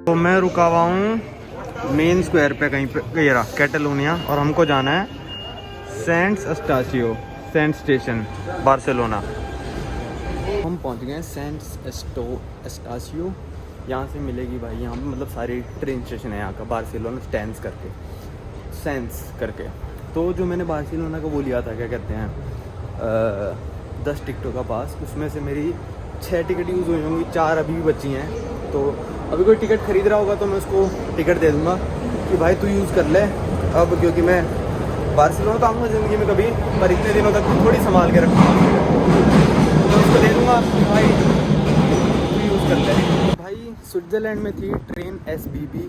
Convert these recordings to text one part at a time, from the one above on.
तो मैं रुका हुआ हूँ मेन स्क्वायर पे कहीं पे, ये रहा कैटलोनिया, और हमको जाना है सेंट एस्टासियो सेंट स्टेशन बार्सिलोना। हम पहुँच गए हैं सेंट एस्टासियो। यहाँ से मिलेगी भाई, यहाँ पे मतलब सारी ट्रेन स्टेशन है यहाँ का, बार्सिलोना स्टैंड्स करके, सेंस करके। तो जो मैंने बार्सिलोना का वो लिया था, क्या कहते हैं, 10 टिकटों का पास, उसमें से मेरी 6 टिकट यूज़ हुई होंगी, 4 अभी भी बची हैं। तो अभी कोई टिकट ख़रीद रहा होगा तो मैं उसको टिकट दे दूँगा कि भाई तू यूज़ कर ले अब, क्योंकि मैं बार्सिलोना तो आऊँगा ज़िंदगी में कभी, पर इतने दिनों तक थोड़ी संभाल के रखूँगा, तो मैं उसको दे दूँगा भाई तू यूज़ कर ले। भाई स्विट्ज़रलैंड में थी ट्रेन SBB,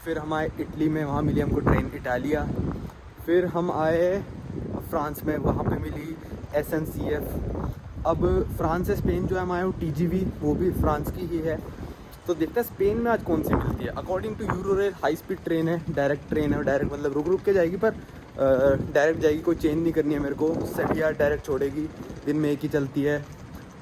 फिर हम आए इटली में, वहाँ मिली हमको ट्रेन इटालिया, फिर हम आए फ्रांस में, वहाँ पे मिली SNCF। अब फ्रांस से स्पेन जो है हम आए हो TGV, वो भी फ्रांस की ही है। तो देखते हैं स्पेन में आज कौन सी मिलती है। According to Eurorail high speed train है, डायरेक्ट ट्रेन है, डायरेक्ट मतलब रुक रुक के जाएगी, पर डायरेक्ट जाएगी, कोई चेंज नहीं करनी है मेरे को। सेविया डायरेक्ट छोड़ेगी, दिन में एक ही चलती है,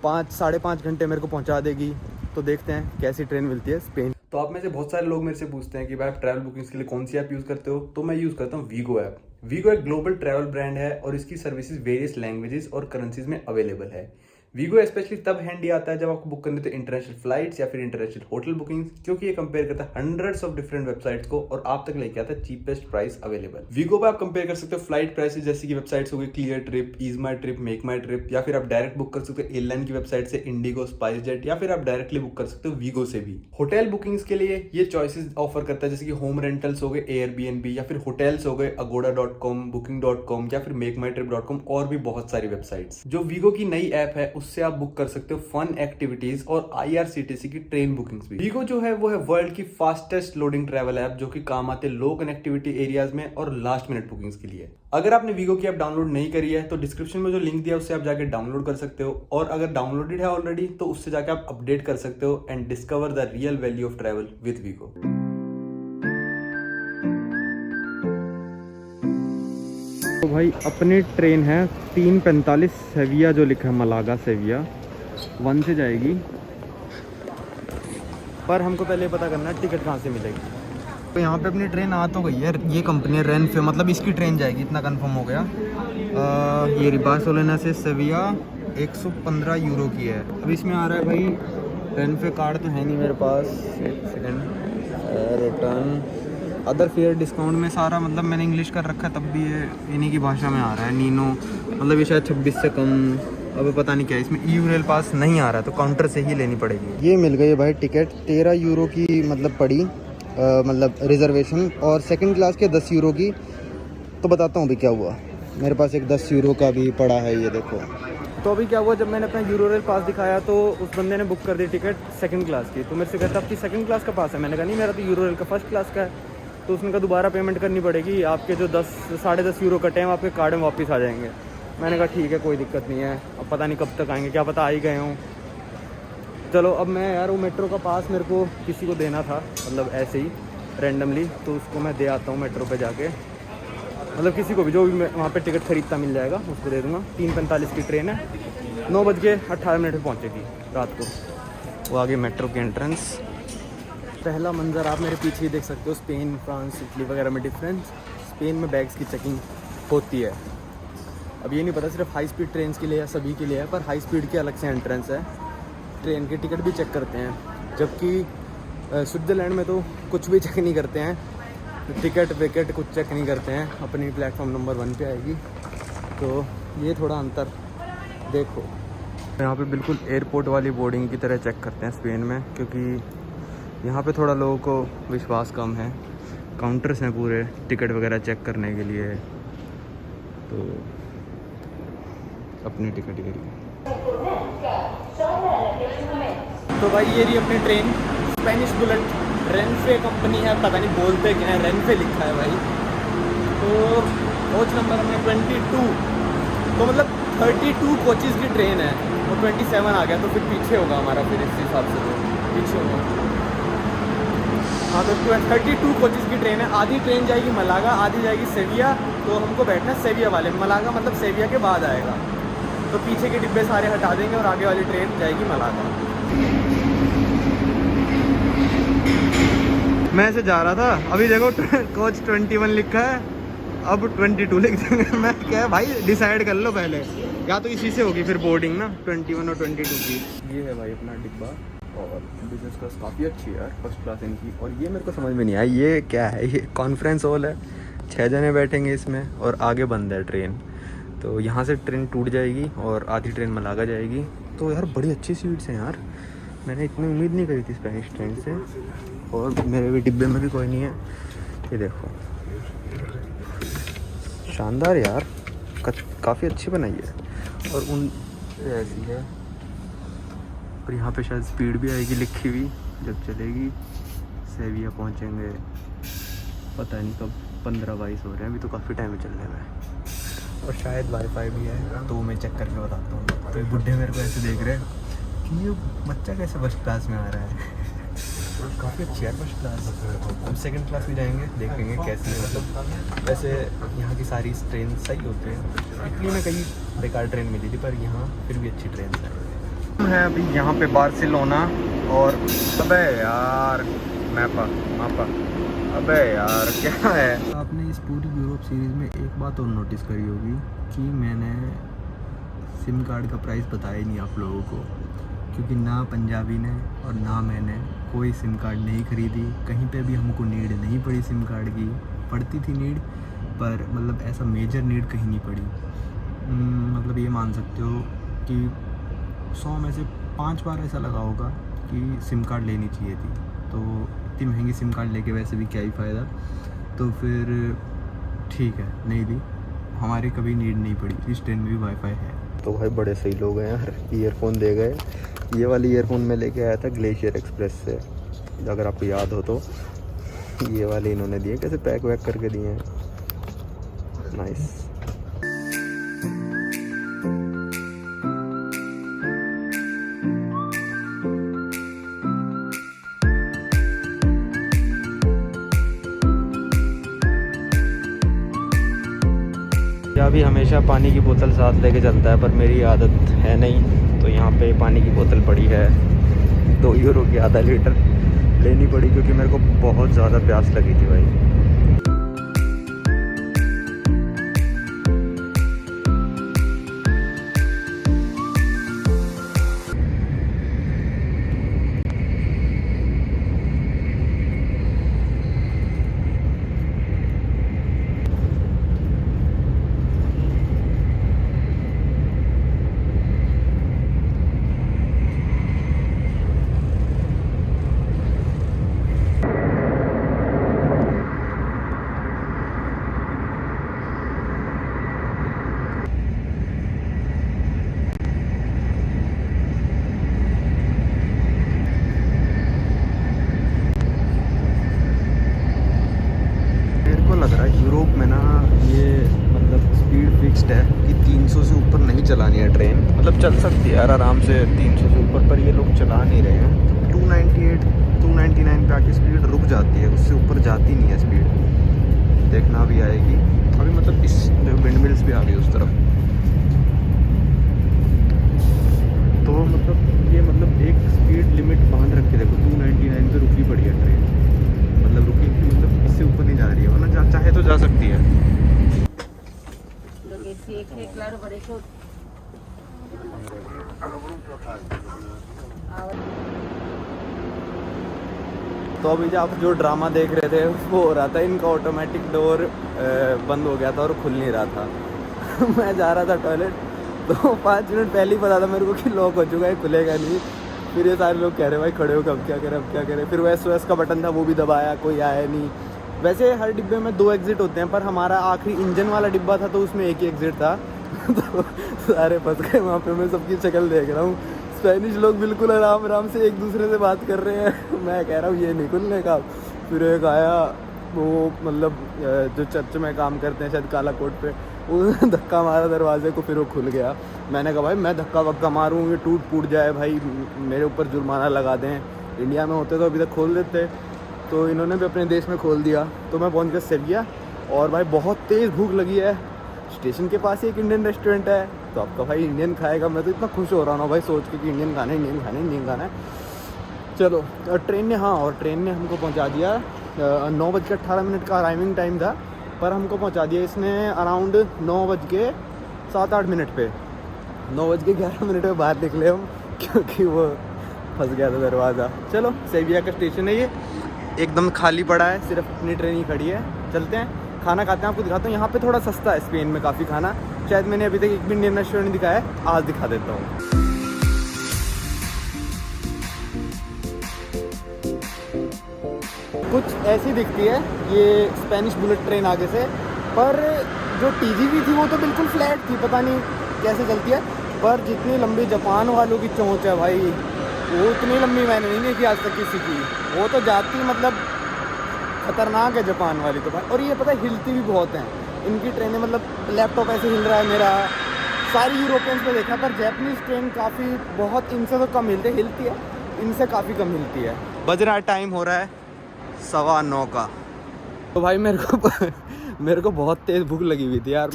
5-5.5 घंटे मेरे को पहुँचा देगी। तो देखते हैं कैसी ट्रेन मिलती है स्पेन। तो आप में से बहुत सारे लोग मेरे से पूछते हैं कि भाई आप ट्रैवल बुकिंग्स के लिए कौन सी ऐप यूज़ करते हो, तो मैं यूज़ करता हूँ वीगो ऐप। वीगो एक ग्लोबल ट्रैवल ब्रांड है और इसकी सर्विसेज वेरियस लैंग्वेजेस और करेंसीज में अवेलेबल है। वीगो स्पेशली तब हैंडी आता है जब आपको बुक करनी तो इंटरनेशनल फ्लाइट्स या फिर इंटरनेशनल होटल बुकिंग्स, क्योंकि ये कंपेयर करता है हंड्रेड्स ऑफ डिफरेंट वेबसाइट्स को और आप तक लेके आता है चीपेस्ट प्राइस अवेलेबल। वीगो पे आप कंपेयर कर सकते हो फ्लाइट प्राइसेस, जैसे कि वेबसाइट्स हो गई क्लियर ट्रिप, ईज माई ट्रिप, मेक माई ट्रिप, या फिर आप डायरेक्ट बुक कर सकते हो एयरलाइन की वेबसाइट से, इंडिगो, स्पाइस जेट, या फिर आप डायरेक्टली बुक कर सकते हो वीगो से भी। होटल बुकिंग्स के लिए ये चॉइसेस ऑफर करता है, जैसे कि होम रेंटल्स हो गए Airbnb, या फिर होटल्स हो गए agoda.com, booking.com, या फिर makeMyTrip.com, और भी बहुत सारी वेबसाइट्स। जो वीगो की नई ऐप है उससे आप बुक कर सकते हो फन एक्टिविटीज और IRCTC की ट्रेन बुकिंग्स भी। वीगो जो है वो है वर्ल्ड की फास्टेस्ट लोडिंग ट्रैवल ऐप, जो कि काम आते लो कनेक्टिविटी एरियाज में और लास्ट मिनट बुकिंग्स के लिए। अगर आपने वीगो की ऐप डाउनलोड नहीं करी है तो डिस्क्रिप्शन में जो लिंक दिया है उससे आप जाके डाउनलोड कर सकते हो, और अगर डाउनलोडेड है ऑलरेडी तो उससे जाके आप अपडेट कर सकते हो and discover the real value of travel with Wego. तो भाई अपनी ट्रेन है 3:45 सेविया, जो लिखा है मलागा सेविया 1 से जाएगी, पर हमको पहले पता करना है टिकट कहाँ से मिलेगी। तो यहाँ पे अपनी ट्रेन आ तो गई है, ये कंपनी है रेनफे, मतलब इसकी ट्रेन जाएगी, इतना कंफर्म हो गया। ये बार्सिलोना से सेविया 115 यूरो की है। अब इसमें आ रहा है भाई रेनफे कार्ड तो है नहीं मेरे पास, एक second, return other fair discount में सारा, मतलब मैंने इंग्लिश कर रखा है तब भी ये इन्हीं की भाषा में आ रहा है, नीनो, मतलब ये शायद 26 से कम, अब पता नहीं क्या है इसमें। यूरेल पास नहीं आ रहा तो काउंटर से ही लेनी पड़ेगी। ये मिल गई है भाई टिकट 13 यूरो की, मतलब पड़ी, मतलब रिजर्वेशन, और सेकंड क्लास के 10 यूरो की। तो बताता हूँ अभी क्या हुआ, मेरे पास एक 10 यूरो का भी पड़ा है, ये देखो। तो अभी क्या हुआ, जब मैंने अपना यूरोरेल पास दिखाया तो उस बंदे ने बुक कर दी टिकट सेकंड क्लास की। तो मेरे से कहता आपकी सेकंड क्लास का पास है, मैंने कहा नहीं मेरा तो यूरोरेल का फर्स्ट क्लास का है। तो उसने कहा दोबारा पेमेंट करनी पड़ेगी, आपके जो 10-10.5 यूरो कटे हैं आपके कार्ड में वापस आ जाएंगे। मैंने कहा ठीक है कोई दिक्कत नहीं है, अब पता नहीं कब तक आएंगे, क्या पता आ ही गए हों। चलो अब मैं यार वो मेट्रो का पास मेरे को किसी को देना था, मतलब ऐसे ही रैंडमली, तो उसको मैं दे आता हूँ मेट्रो पे जाके, मतलब किसी को भी जो भी वहाँ पे टिकट खरीदता मिल जाएगा उसको दे दूँगा। 3:45 की ट्रेन है, 9:18 पर पहुँचेगी रात को। वो आगे मेट्रो की एंट्रेंस। पहला मंज़र आप मेरे पीछे ही देख सकते हो, स्पेन, फ्रांस, इटली वगैरह में डिफरेंस। स्पेन में बैग्स की चेकिंग होती है। अब ये नहीं पता सिर्फ हाई स्पीड ट्रेन के लिए या सभी के लिए है, पर हाई स्पीड के अलग से एंट्रेंस है, ट्रेन के टिकट भी चेक करते हैं। जबकि स्विट्ज़रलैंड में तो कुछ भी चेक नहीं करते हैं, टिकट विकेट कुछ चेक नहीं करते हैं, अपनी प्लेटफॉर्म नंबर 1 पे आएगी। तो ये थोड़ा अंतर देखो। यहाँ पे बिल्कुल एयरपोर्ट वाली बोर्डिंग की तरह चेक करते हैं स्पेन में, क्योंकि यहाँ पे थोड़ा लोगों को विश्वास कम है। काउंटर्स हैं पूरे टिकट वगैरह चेक करने के लिए, तो अपनी टिकट के लिए। तो भाई ये रही अपनी ट्रेन, स्पेनिश बुलेट, रेनफे कंपनी है, पता नहीं बोलते क्या है, रेनफे लिखा है भाई। तो कोच नंबर हमने 22, तो मतलब 32 कोचेज़ की ट्रेन है, और 27 आ गया तो फिर पीछे होगा हमारा, फिर इस हिसाब से तो पीछे होगा। हाँ तो 32 कोचेज़ की ट्रेन है। आधी ट्रेन जाएगी मलागा, आधी जाएगी सेविया। तो हमको बैठना है सेविया वाले, मलागा मतलब सेविया के बाद आएगा। तो पीछे के डिब्बे सारे हटा देंगे और आगे वाली ट्रेन जाएगी मलागा। मैं ऐसे जा रहा था, अभी देखो कोच 21 लिखा है, अब 22 लिख देंगे। मैं क्या है भाई, डिसाइड कर लो पहले, या तो इसी से होगी फिर बोर्डिंग ना 21 और 22 की। ये है भाई अपना डिब्बा, और बिजनेस क्लास काफ़ी अच्छी है यार, फर्स्ट क्लास इनकी। और ये मेरे को समझ में नहीं आया, ये क्या है? ये कॉन्फ्रेंस हॉल है, 6 जने बैठेंगे इसमें, और आगे बंद है ट्रेन। तो यहाँ से ट्रेन टूट जाएगी और आधी ट्रेन मलागा जाएगी। तो यार बड़ी अच्छी सीट्स हैं यार, मैंने इतनी उम्मीद नहीं करी थी स्पेनिश ट्रेन से। और मेरे भी डिब्बे में भी कोई नहीं है। ये देखो, शानदार यार, काफ़ी अच्छी बनाई है। और उन ऐसी है, और यहाँ पे शायद स्पीड भी आएगी लिखी हुई जब चलेगी। सेविया पहुँचेंगे पता नहीं कब, 15-22 हो रहे हैं अभी, तो काफ़ी टाइम है चलने में। और शायद वाईफाई भी है, तो मैं चेक करके बताता हूँ। तो ये बुढ़े मेरे को ऐसे देख रहे हैं कि ये बच्चा कैसे फर्स्ट क्लास में आ रहा है। काफ़ी अच्छी है फर्स्ट क्लास। अब सेकंड क्लास में जाएंगे, देखेंगे कैसी है। मतलब वैसे यहाँ की सारी ट्रेन सही होती है। इटली में कई बेकार ट्रेन मिली थी, पर यहाँ फिर भी अच्छी ट्रेन है। अभी यहाँ पे बार्सिलोना, और अबे यार मापा अबे यार क्या है। आपने इस पूरी यूरोप सीरीज़ में एक बात और नोटिस करी होगी कि मैंने सिम कार्ड का प्राइस बताया ही नहीं आप लोगों को, क्योंकि ना पंजाबी ने और ना मैंने कोई सिम कार्ड नहीं ख़रीदी। कहीं पे भी हमको नीड नहीं पड़ी सिम कार्ड की, पड़ती थी नीड, पर मतलब ऐसा मेजर नीड कहीं नहीं पड़ी। मतलब ये मान सकते हो कि 100 में से 5 बार ऐसा लगा होगा कि सिम कार्ड लेनी चाहिए थी। तो इतनी महंगी सिम कार्ड लेके वैसे भी क्या ही फ़ायदा, तो फिर ठीक है नहीं ली, हमारी कभी नीड नहीं पड़ी। इस ट्रेन में भी वाईफाई है। तो भाई बड़े सही लोग हैं यार, ईयरफोन दे गए। ये वाली ईयरफोन मैं लेके आया था ग्लेशियर एक्सप्रेस से, अगर आपको याद हो तो। ये वाले इन्होंने दिए, कैसे पैक वैक करके दिए हैं, नाइस। भी हमेशा पानी की बोतल साथ लेके चलता है, पर मेरी आदत है नहीं। तो यहाँ पे पानी की बोतल पड़ी है, 2 यूरो की आधा लीटर लेनी पड़ी, क्योंकि मेरे को बहुत ज़्यादा प्यास लगी थी भाई। लग रहा है यूरोप में ना, ये मतलब स्पीड फिक्स्ड है कि 300 से ऊपर नहीं चलानी है ट्रेन। मतलब चल सकती है यार आराम से 300 से ऊपर, पर ये लोग चला नहीं रहे हैं। 298 299 पे आके स्पीड रुक जाती है, उससे ऊपर जाती नहीं है स्पीड। देखना भी आएगी अभी, मतलब इस विंड मिल्स भी आ गई उस तरफ। तो मतलब ये मतलब एक स्पीड लिमिट बांध रख के देखो, 299 पे रुकी पड़ी है ट्रेन। मतलब रुकी, मतलब इससे ऊपर नहीं जा रही है, वरना चाहे तो जा सकती है। तो अभी जो आप जो ड्रामा देख रहे थे वो हो रहा था, इनका ऑटोमेटिक डोर बंद हो गया था और खुल नहीं रहा था। मैं जा रहा था टॉयलेट, तो 5 मिनट पहले ही पता था मेरे को कि लॉक हो चुका है, खुलेगा नहीं। फिर ये सारे लोग कह रहे भाई खड़े हो, अब क्या करें अब क्या करें। फिर वो SOS का बटन था, वो भी दबाया, कोई आया नहीं। वैसे हर डिब्बे में 2 एग्ज़िट होते हैं, पर हमारा आखिरी इंजन वाला डिब्बा था तो उसमें एक ही एग्ज़िट था। तो सारे फंस गए वहाँ पे। मैं सबकी शक्ल देख रहा हूँ, स्पेनिश लोग बिल्कुल आराम से एक दूसरे से बात कर रहे हैं। मैं कह रहा हूँ ये नहीं खुलने का। फिर एक आया वो, मतलब जो चर्च में काम करते हैं शायद काला कोट पे, वो धक्का मारा दरवाजे को, फिर वो खुल गया। मैंने कहा भाई मैं धक्का वक्का मारूँ, ये टूट जाए भाई, मेरे ऊपर जुर्माना लगा दें। इंडिया में होते तो अभी तक खोल देते, तो इन्होंने भी अपने देश में खोल दिया। तो मैं पहुंच गया सेविया, और भाई बहुत तेज़ भूख लगी है। स्टेशन के पास ही एक इंडियन रेस्टोरेंट है, तो आपका भाई इंडियन खाएगा। मैं तो इतना खुश हो रहा हूँ भाई सोच के कि इंडियन खाना है। चलो, और ट्रेन ने हमको पहुँचा दिया 9:18 का अराइविंग टाइम था, पर हमको पहुंचा दिया इसने अराउंड 9:07-8 पे। 9:11 पे बाहर निकले हम, क्योंकि वो फंस गया था दरवाज़ा। चलो, सेविया का स्टेशन है ये, एकदम खाली पड़ा है, सिर्फ अपनी ट्रेन ही खड़ी है। चलते हैं, खाना खाते हैं, आपको दिखाता हूँ। यहाँ पे थोड़ा सस्ता है स्पेन में काफ़ी खाना, शायद मैंने अभी तक एक भी इंडियन रेस्टोरेंट दिखाया है, आज दिखा देता हूँ। कुछ ऐसी दिखती है ये स्पेनिश बुलेट ट्रेन आगे से, पर जो टीजीवी थी वो तो बिल्कुल फ्लैट थी, पता नहीं कैसे चलती है। पर जितनी लंबी जापान वालों की चोंच है भाई, वो उतनी लंबी मैंने नहीं देखी आज तक किसी की। वो तो जाती मतलब खतरनाक है जापान वाली तो भाई। और ये पता है हिलती भी बहुत हैं इनकी ट्रेनें, मतलब लैपटॉप ऐसे हिल रहा है मेरा। सारी यूरोपियंस में देखा, पर जैपनीज़ ट्रेन काफ़ी बहुत इनसे तो कम हिलती है, इनसे काफ़ी कम हिलती है। बज रहा टाइम हो रहा है 9:15 का। तो भाई मेरे को बहुत तेज़ भूख लगी हुई थी यार।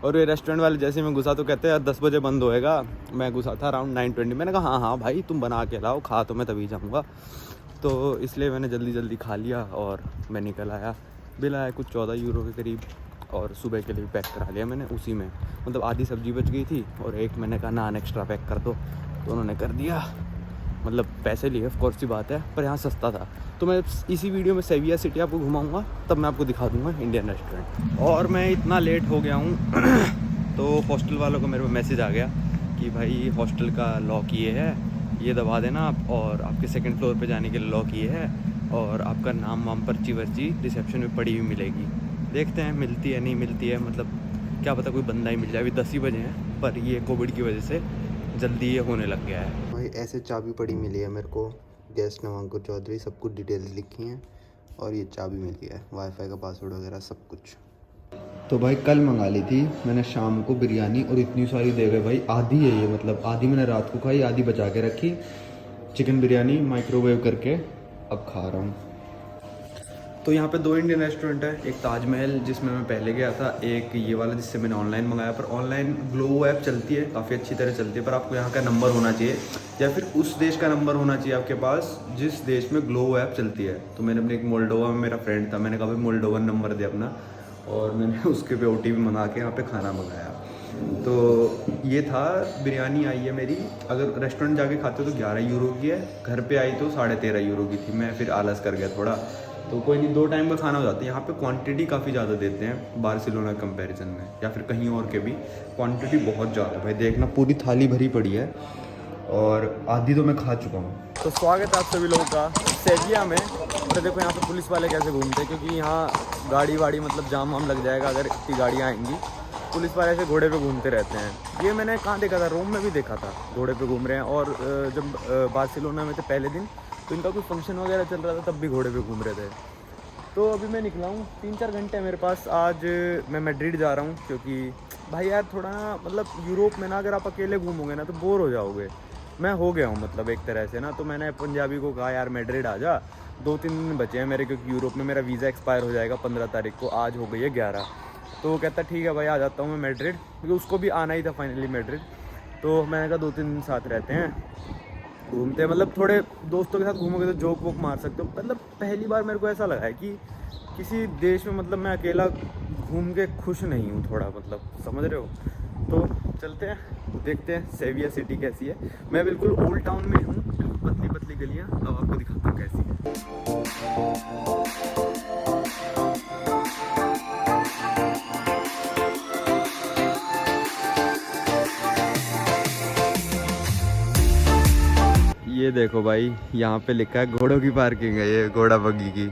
और ये रेस्टोरेंट वाले जैसे मैं घुसा तो कहते हैं यार 10 बजे बंद होएगा। मैं घुसा था अराउंड 9:20। मैंने कहा हाँ भाई तुम बना के लाओ, खा तो मैं तभी जाऊँगा। तो इसलिए मैंने जल्दी खा लिया और मैं निकल आया। बिल आया कुछ 14 यूरो के करीब, और सुबह के लिए पैक करा लिया मैंने उसी में। मतलब आधी सब्जी बच गई थी और एक मैंने कहा नान एक्स्ट्रा पैक कर दो, तो उन्होंने कर दिया। मतलब पैसे लिए ऑफ कोर्स सी बात है, पर यहाँ सस्ता था। तो मैं इसी वीडियो में सेविया सिटी आपको घुमाऊंगा, तब मैं आपको दिखा दूंगा इंडियन रेस्टोरेंट। और मैं इतना लेट हो गया हूँ तो हॉस्टल वालों को मेरे को मैसेज आ गया कि भाई हॉस्टल का लॉक ये है, ये दबा देना आप, और आपके सेकंड फ्लोर पे जाने के लिए लॉक ये है, और आपका नाम वाम पर्ची वर्ची रिसेप्शन में पड़ी हुई मिलेगी। देखते हैं मिलती है नहीं मिलती है, मतलब क्या पता कोई बंदा ही मिल जाए। अभी 10 ही बजे हैं, पर ये कोविड की वजह से जल्दी ये होने लग गया है। भाई ऐसे चाबी पड़ी मिली है मेरे को, गेस्ट नवांकुर चौधरी, सब कुछ डिटेल्स लिखी हैं, और ये चाबी मिली है, वाईफाई का पासवर्ड वगैरह सब कुछ। तो भाई कल मंगा ली थी मैंने शाम को बिरयानी, और इतनी सारी दे गए भाई। आधी है ये, मतलब आधी मैंने रात को खाई, आधी बचा के रखी। चिकन बिरयानी माइक्रोवेव करके अब खा रहा हूँ। तो यहाँ पे 2 इंडियन रेस्टोरेंट है, एक ताजमहल जिसमें मैं पहले गया था, एक ये वाला जिससे मैंने ऑनलाइन मंगाया। पर ऑनलाइन ग्लो ऐप चलती है, काफ़ी अच्छी तरह चलती है, पर आपको यहाँ का नंबर होना चाहिए, या फिर उस देश का नंबर होना चाहिए आपके पास जिस देश में ग्लो ऐप चलती है। तो मैंने अपने एक मोल्डोवा में मेरा फ्रेंड था, मैंने कहा भाई मोल्डोवन नंबर दे अपना, और मैंने उसके पे OTP मंगा के यहाँ पर खाना मंगाया। तो ये था, बिरयानी आई है मेरी। अगर रेस्टोरेंट जाके खाते हो तो 11 यूरो की है, घर पे आई तो 13.5 यूरो की थी। मैं फिर आलस कर गया थोड़ा, तो कोई नहीं, 2 टाइम का खाना हो जाता है। यहाँ पे क्वांटिटी काफ़ी ज़्यादा देते हैं बार्सिलोना कंपैरिजन में, या फिर कहीं और के भी क्वांटिटी बहुत ज़्यादा है भाई। देखना पूरी थाली भरी पड़ी है, और आधी तो मैं खा चुका हूँ। तो स्वागत है आप सभी लोगों का सेविया में। तो देखो यहाँ पे पुलिस वाले कैसे घूमते हैं, क्योंकि यहाँ गाड़ी वाड़ी मतलब जाम वाम लग जाएगा अगर इतनी गाड़ियाँ आएंगी। पुलिस वाले ऐसे घोड़े पे घूमते रहते हैं। ये मैंने कहाँ देखा था, रोम में भी देखा था, घोड़े पे घूम रहे हैं। और जब बार्सिलोना में थे पहले दिन, तो इनका कोई फंक्शन वगैरह चल रहा था, तब भी घोड़े पे घूम रहे थे। तो अभी मैं निकला हूँ, 3-4 घंटे हैं मेरे पास। आज मैं मैड्रिड जा रहा हूँ, क्योंकि भाई यार थोड़ा ना, मतलब यूरोप में ना अगर आप अकेले घूमोगे ना तो बोर हो जाओगे। मैं हो गया हूँ मतलब एक तरह से ना। तो मैंने पंजाबी को कहा यार मैड्रिड आ जा, 2-3 दिन बचे हैं मेरे, क्योंकि यूरोप में मेरा वीज़ा एक्सपायर हो जाएगा 15 तारीख को, आज हो गई है 11। तो कहता ठीक है भाई आ जाता हूँ मैं मैड्रिड, क्योंकि उसको भी आना ही था फाइनली मैड्रिड। तो मैंने कहा 2-3 दिन साथ रहते हैं, घूमते हैं, मतलब थोड़े दोस्तों के साथ घूमोगे तो जोक वोक मार सकते हो। मतलब पहली बार मेरे को ऐसा लगा है कि किसी देश में मतलब मैं अकेला घूम के खुश नहीं हूँ थोड़ा, मतलब समझ रहे हो। तो चलते हैं, देखते हैं सेविया सिटी कैसी है। मैं बिल्कुल ओल्ड टाउन में हूँ, बिल्कुल पतली पतली गलियाँ, अब आपको दिखाता हूँ कैसी है। ये देखो भाई, यहाँ पे लिखा है घोड़ों की पार्किंग है, ये घोड़ा बग्गी की।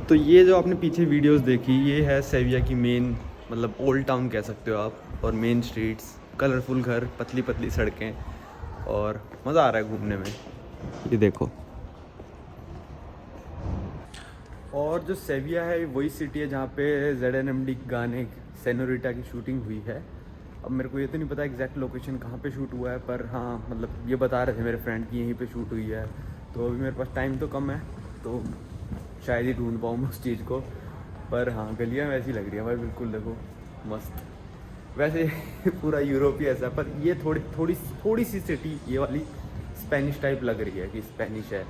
तो ये जो आपने पीछे वीडियोस देखी, ये है सेविया की मेन, मतलब ओल्ड टाउन कह सकते हो आप, और मेन स्ट्रीट्स, कलरफुल घर, पतली पतली सड़कें। और मज़ा आ रहा है घूमने में। ये देखो। और जो सेविया है वही सिटी है जहाँ पे ZNMD गाने सेनोरिटा की शूटिंग हुई है। अब मेरे को ये तो नहीं पता एग्जैक्ट लोकेशन कहाँ पे शूट हुआ है, पर हाँ मतलब ये बता रहे थे मेरे फ्रेंड की यहीं पे शूट हुई है। तो अभी मेरे पास टाइम तो कम है, तो शायद ही ढूंढ पाऊँ उस चीज़ को। पर हाँ गलियाँ वैसी लग रही है भाई, बिल्कुल देखो मस्त। वैसे पूरा यूरोप ही ऐसा, पर ये थोड़ी सी सिटी ये वाली स्पेनिश टाइप लग रही है कि स्पेनिश है।